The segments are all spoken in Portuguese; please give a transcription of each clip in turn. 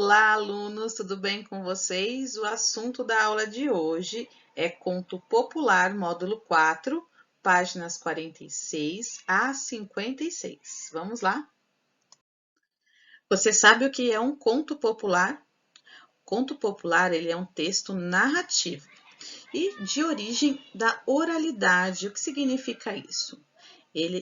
Olá, alunos, tudo bem com vocês? O assunto da aula de hoje é Conto Popular, módulo 4, páginas 46 a 56. Vamos lá? Você sabe o que é um conto popular? Conto popular, ele é um texto narrativo e de origem da oralidade. O que significa isso?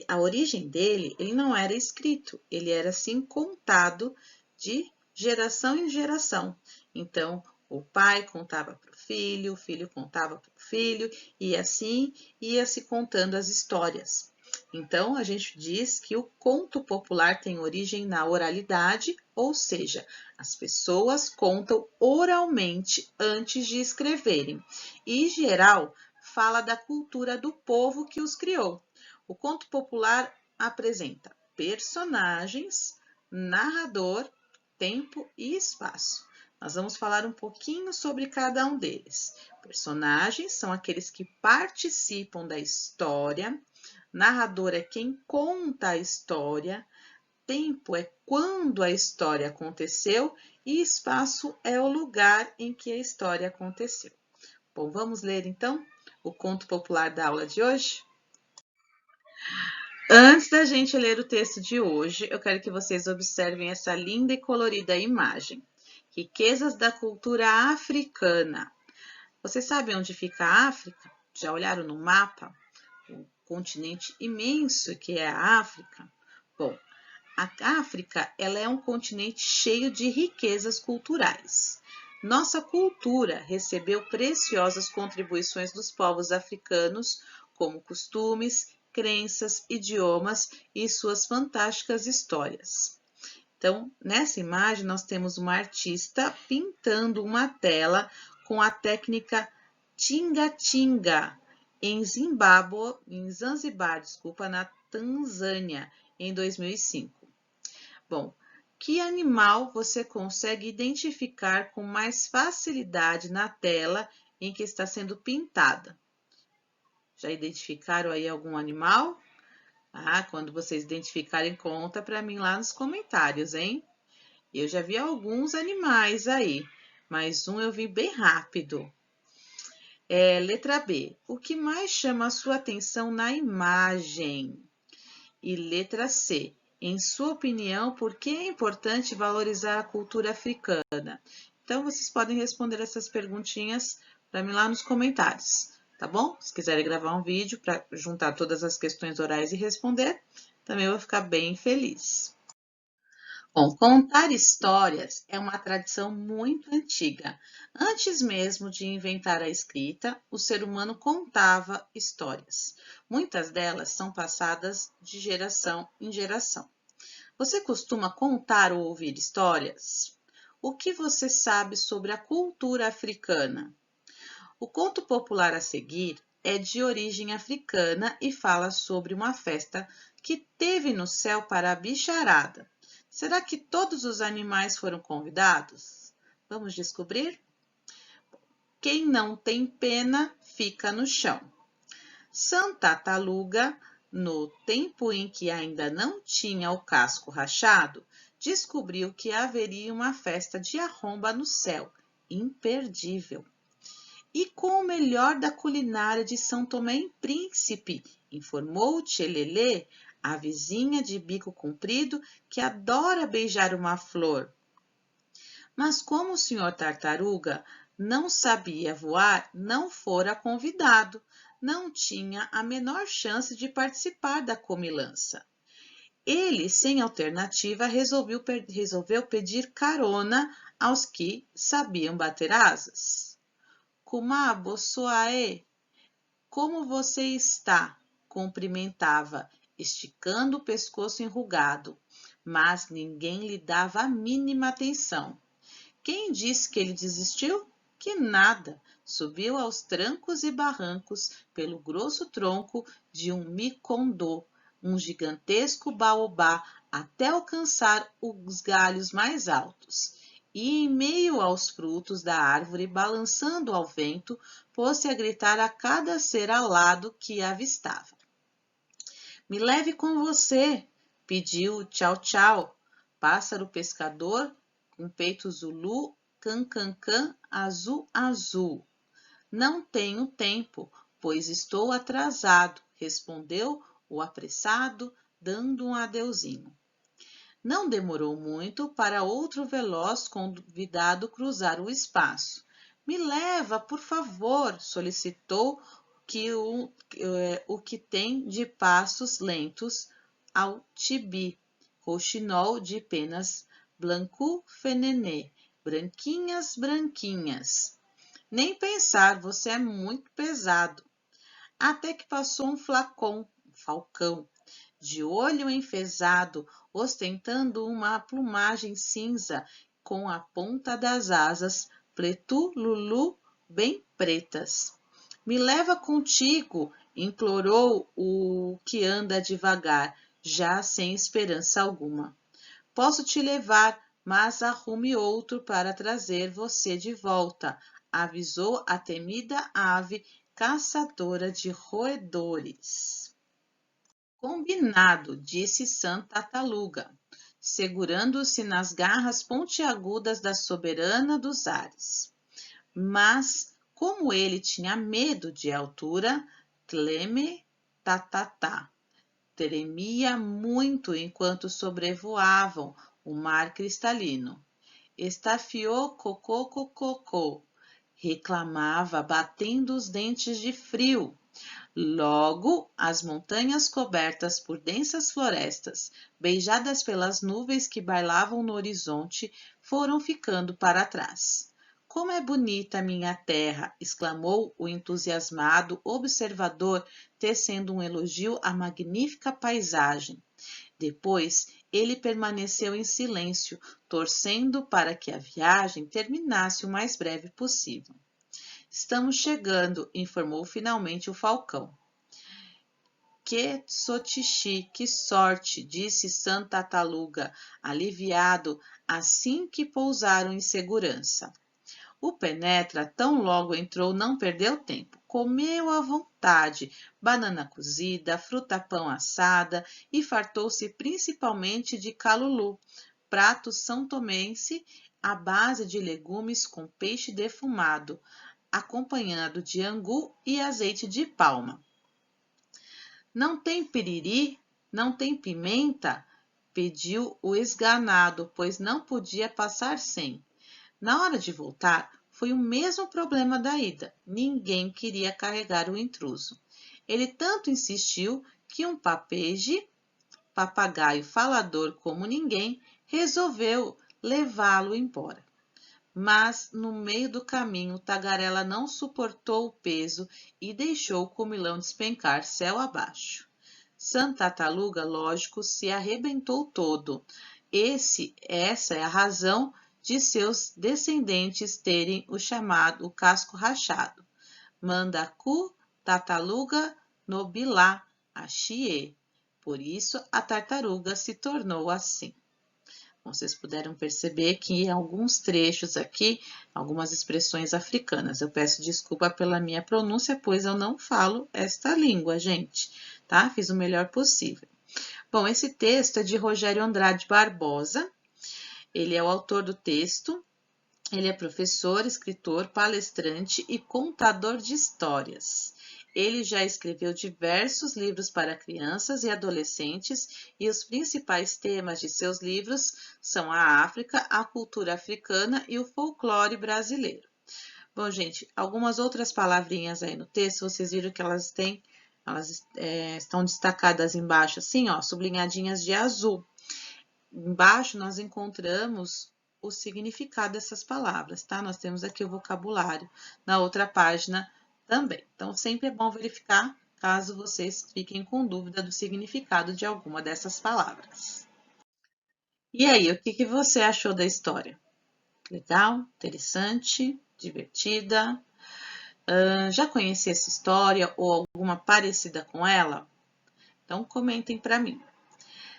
A origem dele, ele não era escrito, ele era assim contado de geração em geração. Então, o pai contava para o filho contava para o filho, e assim ia se contando as histórias. Então, a gente diz que o conto popular tem origem na oralidade, ou seja, as pessoas contam oralmente antes de escreverem. E, em geral, fala da cultura do povo que os criou. O conto popular apresenta personagens, narrador, tempo e espaço. Nós vamos falar um pouquinho sobre cada um deles. Personagens são aqueles que participam da história, narrador é quem conta a história, tempo é quando a história aconteceu e espaço é o lugar em que a história aconteceu. Bom, vamos ler então o conto popular da aula de hoje? Antes da gente ler o texto de hoje, eu quero que vocês observem essa linda e colorida imagem. Riquezas da cultura africana. Vocês sabem onde fica a África? Já olharam no mapa? O continente imenso que é a África? Bom, a África, ela é um continente cheio de riquezas culturais. Nossa cultura recebeu preciosas contribuições dos povos africanos, como costumes, crenças, idiomas e suas fantásticas histórias. Então, nessa imagem, nós temos uma artista pintando uma tela com a técnica Tinga-Tinga, em Zanzibar, na Tanzânia, em 2005. Bom, que animal você consegue identificar com mais facilidade na tela em que está sendo pintada? Já identificaram aí algum animal? Quando vocês identificarem, conta para mim lá nos comentários, hein? Eu já vi alguns animais aí, mas um eu vi bem rápido. Letra B. O que mais chama a sua atenção na imagem? E letra C. Em sua opinião, por que é importante valorizar a cultura africana? Então, vocês podem responder essas perguntinhas para mim lá nos comentários, tá bom? Se quiserem gravar um vídeo para juntar todas as questões orais e responder, também eu vou ficar bem feliz. Bom, contar histórias é uma tradição muito antiga. Antes mesmo de inventar a escrita, o ser humano contava histórias. Muitas delas são passadas de geração em geração. Você costuma contar ou ouvir histórias? O que você sabe sobre a cultura africana? O conto popular a seguir é de origem africana e fala sobre uma festa que teve no céu para a bicharada. Será que todos os animais foram convidados? Vamos descobrir? Quem não tem pena fica no chão. Santa Taluga, no tempo em que ainda não tinha o casco rachado, descobriu que haveria uma festa de arromba no céu, imperdível. E com o melhor da culinária de São Tomé e Príncipe, informou Tchelelê, a vizinha de bico comprido que adora beijar uma flor. Mas como o senhor Tartaruga não sabia voar, não fora convidado, não tinha a menor chance de participar da comilança. Ele, sem alternativa, resolveu pedir carona aos que sabiam bater asas. Kumabo Soae, como você está? Cumprimentava, esticando o pescoço enrugado, mas ninguém lhe dava a mínima atenção. Quem disse que ele desistiu? Que nada! Subiu aos trancos e barrancos pelo grosso tronco de um micondô, um gigantesco baobá, até alcançar os galhos mais altos. E, em meio aos frutos da árvore, balançando ao vento, pôs-se a gritar a cada ser alado que avistava. Me leve com você, pediu o tchau-tchau, pássaro pescador com peito zulu, can, azul, azul. Não tenho tempo, pois estou atrasado, respondeu o apressado, dando um adeuzinho. Não demorou muito para outro veloz convidado cruzar o espaço. Me leva, por favor, solicitou o que tem de passos lentos ao tibi, roxinol de penas blanco fenené, branquinhas, branquinhas. Nem pensar, você é muito pesado. Até que passou um falcão, de olho enfesado, ostentando uma plumagem cinza, com a ponta das asas preto lulu bem pretas. Me leva contigo, implorou o que anda devagar, já sem esperança alguma. Posso te levar, mas arrume outro para trazer você de volta, avisou a temida ave caçadora de roedores. Combinado, disse Santa Taluga, segurando-se nas garras pontiagudas da soberana dos ares. Mas, como ele tinha medo de altura, tremia muito enquanto sobrevoavam o mar cristalino. Estafiou cocô, reclamava, batendo os dentes de frio. Logo, as montanhas cobertas por densas florestas, beijadas pelas nuvens que bailavam no horizonte, foram ficando para trás. Como é bonita minha terra! Exclamou o entusiasmado observador, tecendo um elogio à magnífica paisagem. Depois, ele permaneceu em silêncio, torcendo para que a viagem terminasse o mais breve possível. Estamos chegando, informou finalmente o falcão. Que sotixi, que sorte, disse Santa Taluga, aliviado assim que pousaram em segurança. O penetra, tão logo entrou, não perdeu tempo. Comeu à vontade banana cozida, fruta-pão assada e fartou-se principalmente de calulu, prato são-tomense à base de legumes com peixe defumado, acompanhado de angu e azeite de palma. Não tem piriri? Não tem pimenta? Pediu o esganado, pois não podia passar sem. Na hora de voltar, foi o mesmo problema da ida. Ninguém queria carregar o intruso. Ele tanto insistiu que um papagaio falador como ninguém, resolveu levá-lo embora. Mas, no meio do caminho, Tagarela não suportou o peso e deixou o comilão despencar céu abaixo. Santa Taluga, lógico, se arrebentou todo. Essa é a razão de seus descendentes terem o casco rachado. Mandacu, Tataluga, Nobilá, Axie. Por isso, a tartaruga se tornou assim. Vocês puderam perceber que em alguns trechos aqui, algumas expressões africanas. Eu peço desculpa pela minha pronúncia, pois eu não falo esta língua, gente, tá? Fiz o melhor possível. Bom, esse texto é de Rogério Andrade Barbosa. Ele é o autor do texto. Ele é professor, escritor, palestrante e contador de histórias. Ele já escreveu diversos livros para crianças e adolescentes e os principais temas de seus livros são a África, a cultura africana e o folclore brasileiro. Bom, gente, algumas outras palavrinhas aí no texto, vocês viram que elas estão destacadas embaixo, assim, ó, sublinhadinhas de azul. Embaixo nós encontramos o significado dessas palavras, tá? Nós temos aqui o vocabulário na outra página também. Então, sempre é bom verificar caso vocês fiquem com dúvida do significado de alguma dessas palavras. E aí, o que você achou da história? Legal? Interessante? Divertida? Já conhecia essa história ou alguma parecida com ela? Então, comentem para mim.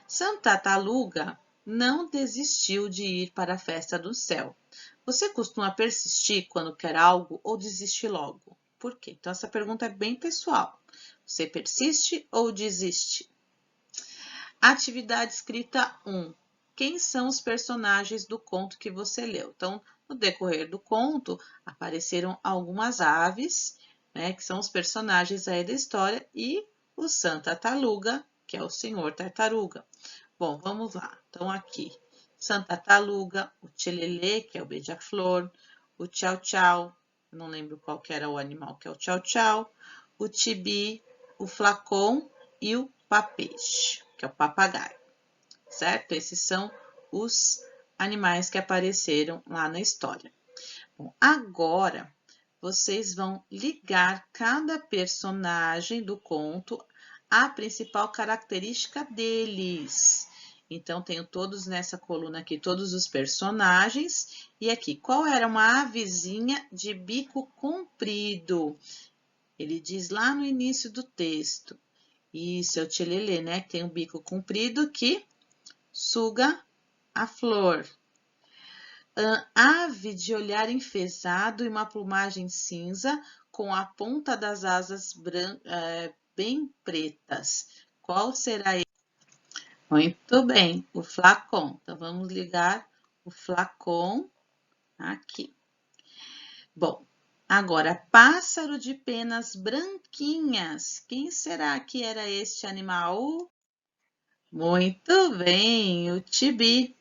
Santa Taluga não desistiu de ir para a festa do céu. Você costuma persistir quando quer algo ou desiste logo? Por quê? Então, essa pergunta é bem pessoal. Você persiste ou desiste? Atividade escrita 1. quem são os personagens do conto que você leu. Então, no decorrer do conto, apareceram algumas aves, né, que são os personagens aí da história, e o Santa Tartaruga, que é o Senhor Tartaruga. Bom, vamos lá. Então, aqui, Santa Tartaruga, o Tchelelê, que é o beija-flor, o Tchau-Tchau, não lembro qual que era o animal que é o Tchau-Tchau, o Tibi, o Flacon e o Papejo, que é o papagaio, certo? Esses são os animais que apareceram lá na história. Bom, agora vocês vão ligar cada personagem do conto à principal característica deles. Então, tenho todos nessa coluna aqui, todos os personagens. E aqui, qual era uma avezinha de bico comprido? Ele diz lá no início do texto. Isso, é o tchelelê, né? Que tem um bico comprido que suga a flor. Ave de olhar enfesado e uma plumagem cinza com a ponta das asas bem pretas. Qual será ele? Muito bem, o flacon. Então, vamos ligar o flacon aqui. Bom, agora, pássaro de penas branquinhas. Quem será que era este animal? Muito bem, o tibi.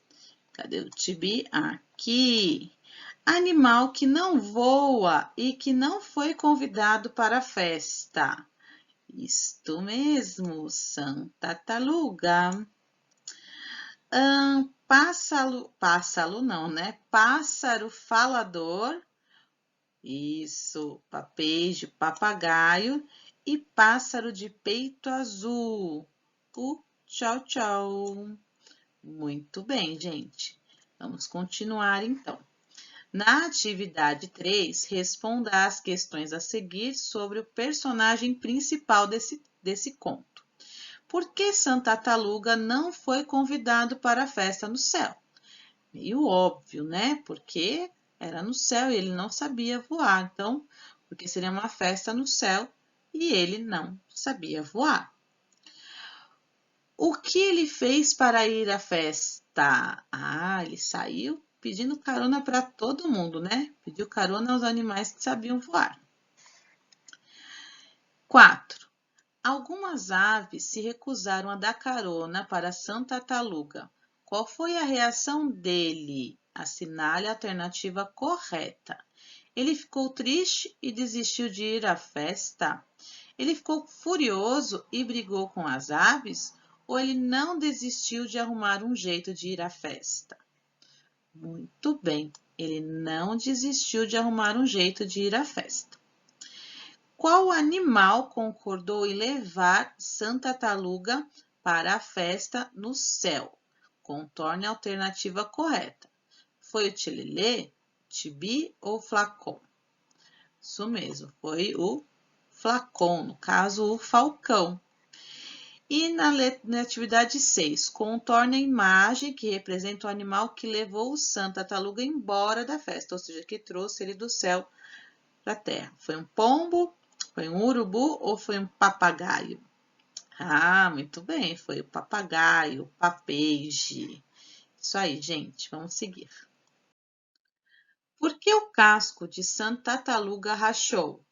Cadê o tibi? Aqui. Animal que não voa e que não foi convidado para a festa. Isto mesmo, Santa Tartaruga. Pássaro não, né? Pássaro falador. Isso, papejo, papagaio e pássaro de peito azul. O tchau-tchau. Muito bem, gente. Vamos continuar então. Na atividade 3, responda às questões a seguir sobre o personagem principal desse conto. Por que Santa Tartaruga não foi convidado para a festa no céu? Meio óbvio, né? Porque era no céu e ele não sabia voar. Então, porque seria uma festa no céu e ele não sabia voar. O que ele fez para ir à festa? Ele saiu pedindo carona para todo mundo, né? Pediu carona aos animais que sabiam voar. 4. Algumas aves se recusaram a dar carona para Santa Tartaruga. Qual foi a reação dele? Assinale a alternativa correta. Ele ficou triste e desistiu de ir à festa? Ele ficou furioso e brigou com as aves? Ou ele não desistiu de arrumar um jeito de ir à festa? Muito bem, ele não desistiu de arrumar um jeito de ir à festa. Qual animal concordou em levar Santa Tartaruga para a festa no céu? Contorne a alternativa correta. Foi o tchelelê, tibi ou flacon? Isso mesmo, foi o flacon, no caso o falcão. E na atividade 6, contorne a imagem que representa o animal que levou o Santa Tartaruga embora da festa, ou seja, que trouxe ele do céu para a terra. Foi um pombo, foi um urubu ou foi um papagaio? Muito bem, foi o papagaio, o papeje. Isso aí, gente, vamos seguir. Por que o casco de Santa Tartaruga rachou?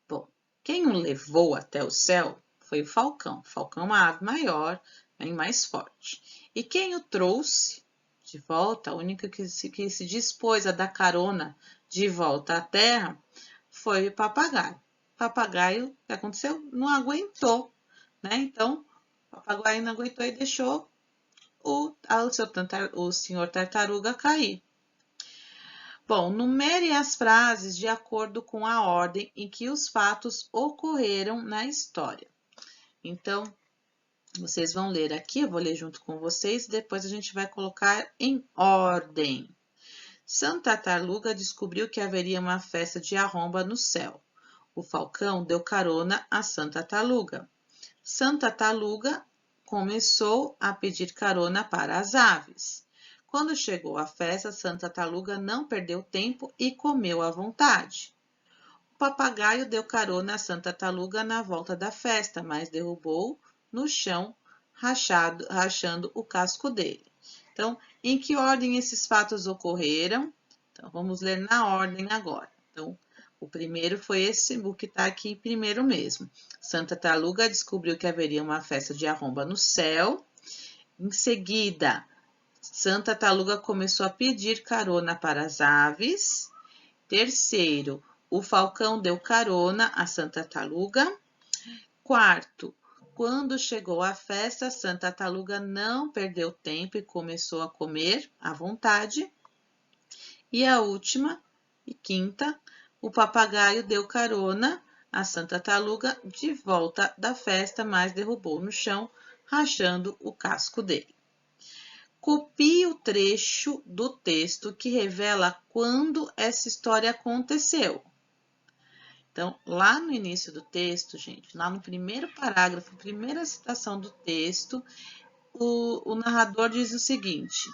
Bom, quem o levou até o céu foi o falcão. O falcão é uma ave maior e mais forte. E quem o trouxe de volta, a única que se dispôs a dar carona de volta à terra, foi o papagaio. O papagaio, o que aconteceu? Não aguentou, né? Então, o papagaio não aguentou e deixou o senhor tartaruga cair. Bom, numere as frases de acordo com a ordem em que os fatos ocorreram na história. Então, vocês vão ler aqui, eu vou ler junto com vocês, depois a gente vai colocar em ordem. Santa Tartaruga descobriu que haveria uma festa de arromba no céu. O falcão deu carona a Santa Tartaruga. Santa Tartaruga começou a pedir carona para as aves. Quando chegou a festa, Santa Tartaruga não perdeu tempo e comeu à vontade. O papagaio deu carona a Santa Tartaruga na volta da festa, mas derrubou no chão, rachando o casco dele. Então, em que ordem esses fatos ocorreram? Então, vamos ler na ordem agora. Então, o primeiro foi esse, o que está aqui primeiro mesmo. Santa Taluga descobriu que haveria uma festa de arromba no céu. Em seguida, Santa Taluga começou a pedir carona para as aves. Terceiro, o falcão deu carona a Santa Taluga. Quarto, quando chegou a festa, Santa Taluga não perdeu tempo e começou a comer à vontade. E a última, e quinta, o papagaio deu carona a Santa Taluga de volta da festa, mas derrubou no chão, rachando o casco dele. Copie o trecho do texto que revela quando essa história aconteceu. Então, lá no início do texto, gente, lá no primeiro parágrafo, primeira citação do texto, o narrador diz o seguinte: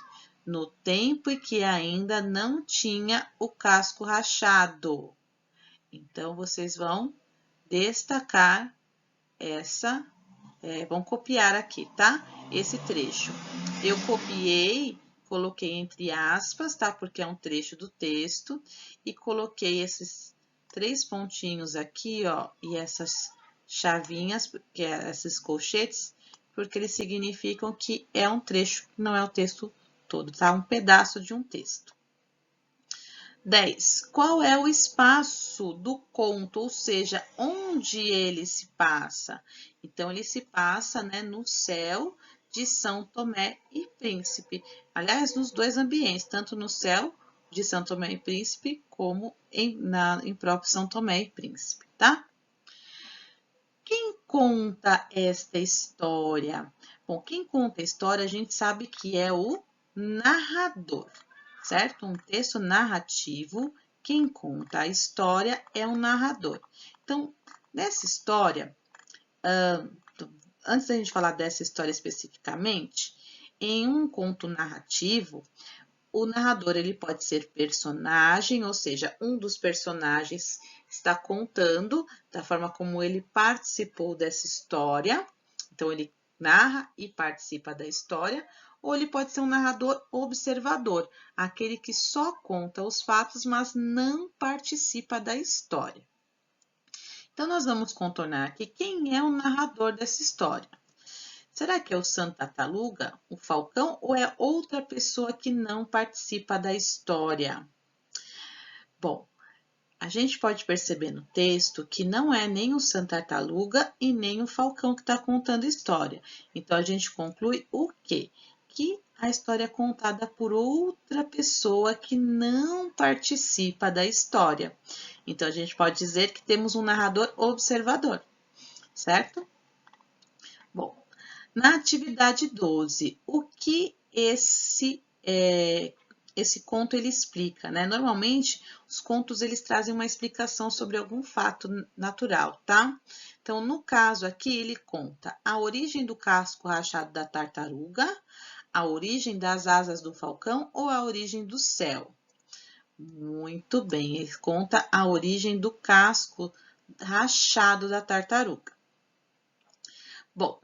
no tempo em que ainda não tinha o casco rachado. Então, vocês vão destacar vão copiar aqui, tá? Esse trecho. Eu copiei, coloquei entre aspas, tá? Porque é um trecho do texto, e coloquei esses 3 pontinhos aqui, ó, e essas chavinhas, que é esses colchetes, porque eles significam que é um trecho, não é o texto todo, tá? Um pedaço de um texto. 10. Qual é o espaço do conto, ou seja, onde ele se passa? Então, ele se passa, né, no céu de São Tomé e Príncipe. Aliás, nos dois ambientes, tanto no céu de São Tomé e Príncipe, como em próprio São Tomé e Príncipe, tá? Quem conta esta história? Bom, quem conta a história, a gente sabe que é o narrador, certo? Um texto narrativo, quem conta a história é o narrador. Então, nessa história, antes da gente falar dessa história especificamente, em um conto narrativo, o narrador ele pode ser personagem, ou seja, um dos personagens está contando da forma como ele participou dessa história. Então, ele narra e participa da história, ou ele pode ser um narrador observador, aquele que só conta os fatos, mas não participa da história. Então, nós vamos contornar aqui quem é o narrador dessa história. Será que é o Santa Taluga, o falcão, ou é outra pessoa que não participa da história? Bom, a gente pode perceber no texto que não é nem o Santa Taluga e nem o falcão que está contando a história. Então, a gente conclui o quê? Que a história é contada por outra pessoa que não participa da história. Então, a gente pode dizer que temos um narrador observador, certo? Bom, na atividade 12, o que esse conto ele explica, né? Normalmente, os contos eles trazem uma explicação sobre algum fato natural, tá? Então, no caso aqui, ele conta a origem do casco rachado da tartaruga, a origem das asas do falcão ou a origem do céu. Muito bem, ele conta a origem do casco rachado da tartaruga. Bom,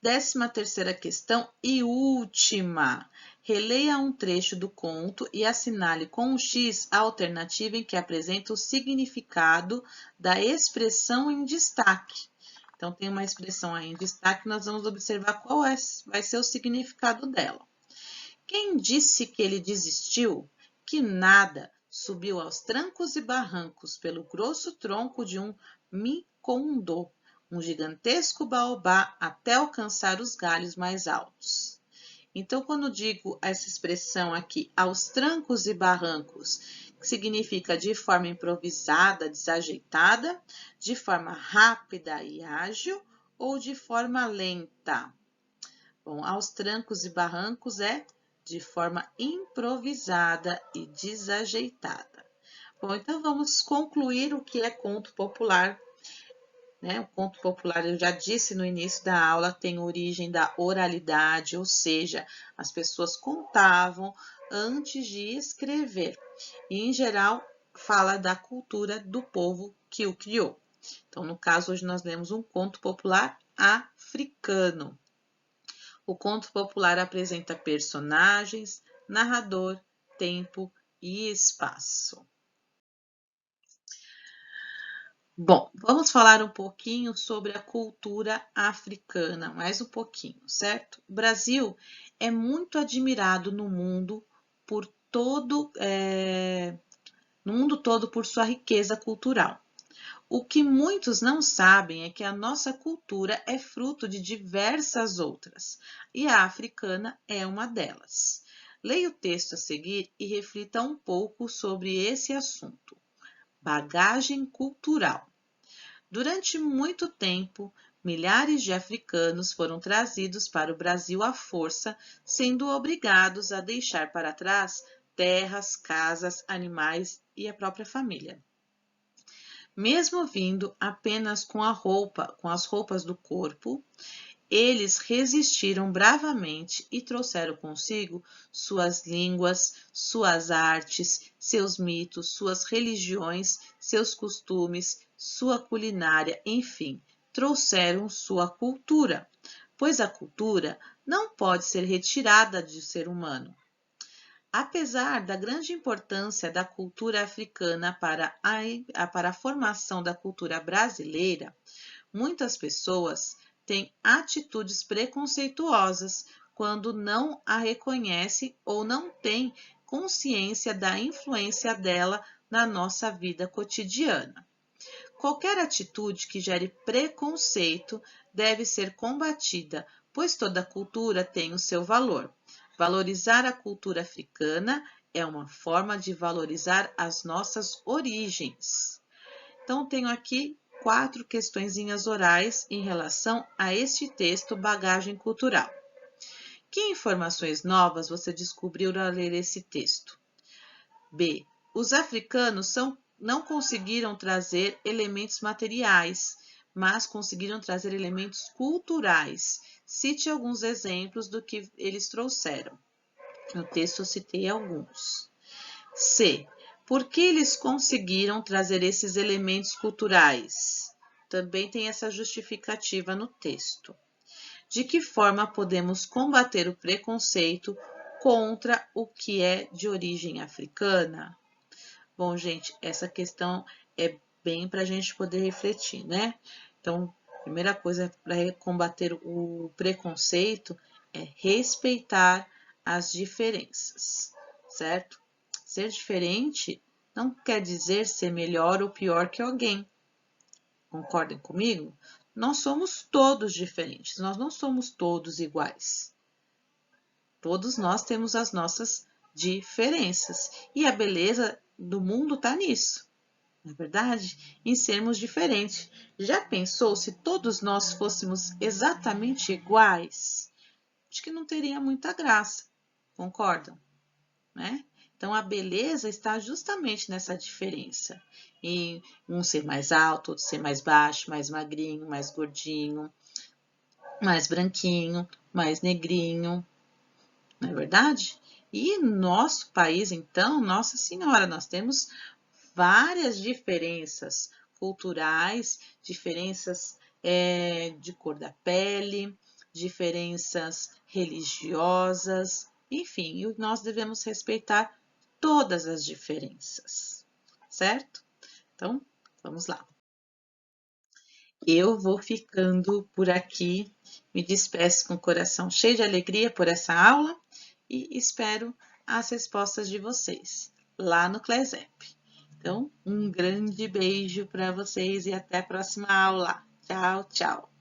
13ª questão e última. Releia um trecho do conto e assinale com um X a alternativa em que apresenta o significado da expressão em destaque. Então, tem uma expressão aí em destaque, nós vamos observar qual vai ser o significado dela. Quem disse que ele desistiu? Que nada, subiu aos trancos e barrancos pelo grosso tronco de um micondô, um gigantesco baobá, até alcançar os galhos mais altos. Então, quando digo essa expressão aqui, aos trancos e barrancos, que significa de forma improvisada, desajeitada, de forma rápida e ágil, ou de forma lenta? Bom, aos trancos e barrancos é de forma improvisada e desajeitada. Bom, então vamos concluir o que é conto popular. O conto popular, eu já disse no início da aula, tem origem da oralidade, ou seja, as pessoas contavam antes de escrever. E, em geral, fala da cultura do povo que o criou. Então, no caso, hoje nós lemos um conto popular africano. O conto popular apresenta personagens, narrador, tempo e espaço. Bom, vamos falar um pouquinho sobre a cultura africana, mais um pouquinho, certo? O Brasil é muito admirado no mundo no mundo todo por sua riqueza cultural. O que muitos não sabem é que a nossa cultura é fruto de diversas outras, e a africana é uma delas. Leia o texto a seguir e reflita um pouco sobre esse assunto. Bagagem cultural. Durante muito tempo, milhares de africanos foram trazidos para o Brasil à força, sendo obrigados a deixar para trás terras, casas, animais e a própria família. Mesmo vindo apenas com as roupas do corpo, eles resistiram bravamente e trouxeram consigo suas línguas, suas artes, seus mitos, suas religiões, seus costumes, sua culinária, enfim, trouxeram sua cultura, pois a cultura não pode ser retirada do ser humano. Apesar da grande importância da cultura africana para a formação da cultura brasileira, muitas pessoas têm atitudes preconceituosas quando não a reconhecem ou não têm consciência da influência dela na nossa vida cotidiana. Qualquer atitude que gere preconceito deve ser combatida, pois toda cultura tem o seu valor. Valorizar a cultura africana é uma forma de valorizar as nossas origens. Então, tenho aqui 4 questõezinhas orais em relação a este texto Bagagem Cultural. Que informações novas você descobriu ao ler esse texto? B. Os africanos não conseguiram trazer elementos materiais, mas conseguiram trazer elementos culturais. Cite alguns exemplos do que eles trouxeram. No texto eu citei alguns. C. Por que eles conseguiram trazer esses elementos culturais? Também tem essa justificativa no texto. De que forma podemos combater o preconceito contra o que é de origem africana? Bom, gente, essa questão é bem para a gente poder refletir, né? Então, a primeira coisa para combater o preconceito é respeitar as diferenças, certo? Ser diferente não quer dizer ser melhor ou pior que alguém. Concordem comigo? Nós somos todos diferentes, nós não somos todos iguais. Todos nós temos as nossas diferenças. E a beleza do mundo está nisso, não é verdade? Em sermos diferentes. Já pensou se todos nós fôssemos exatamente iguais? Acho que não teria muita graça. Concordam? Né? Então, a beleza está justamente nessa diferença. Em um ser mais alto, outro ser mais baixo, mais magrinho, mais gordinho, mais branquinho, mais negrinho, não é verdade? E no nosso país, então, Nossa Senhora, nós temos várias diferenças culturais, diferenças de cor da pele, diferenças religiosas, enfim, e nós devemos respeitar todas as diferenças, certo? Então, vamos lá. Eu vou ficando por aqui, me despeço com o coração cheio de alegria por essa aula e espero as respostas de vocês lá no ClassApp. Então, um grande beijo para vocês e até a próxima aula. Tchau, tchau!